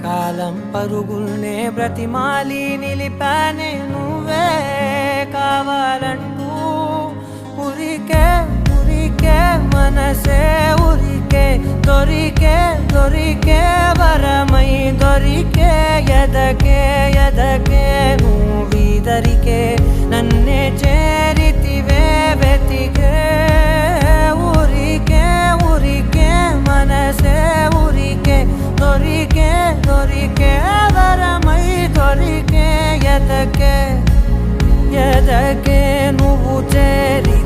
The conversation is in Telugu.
కాలం పరుగుల్నే బ్రతిమాలి నిలిపానే నువ్వే కావాలంటూ ఉరికే ఉరికే మనసే ఉరికే దొరికే దొరికే వరమై దొరికే ఎదకే ఎదకే నువ్వీదరికే నన్నే చేరితివే వెతికే ఊరికే ఊరికే మనసే ఊరికే దొరికే దొరికే వరమై దొరికే ఎదకే ఎదకే నువ్వు చేరి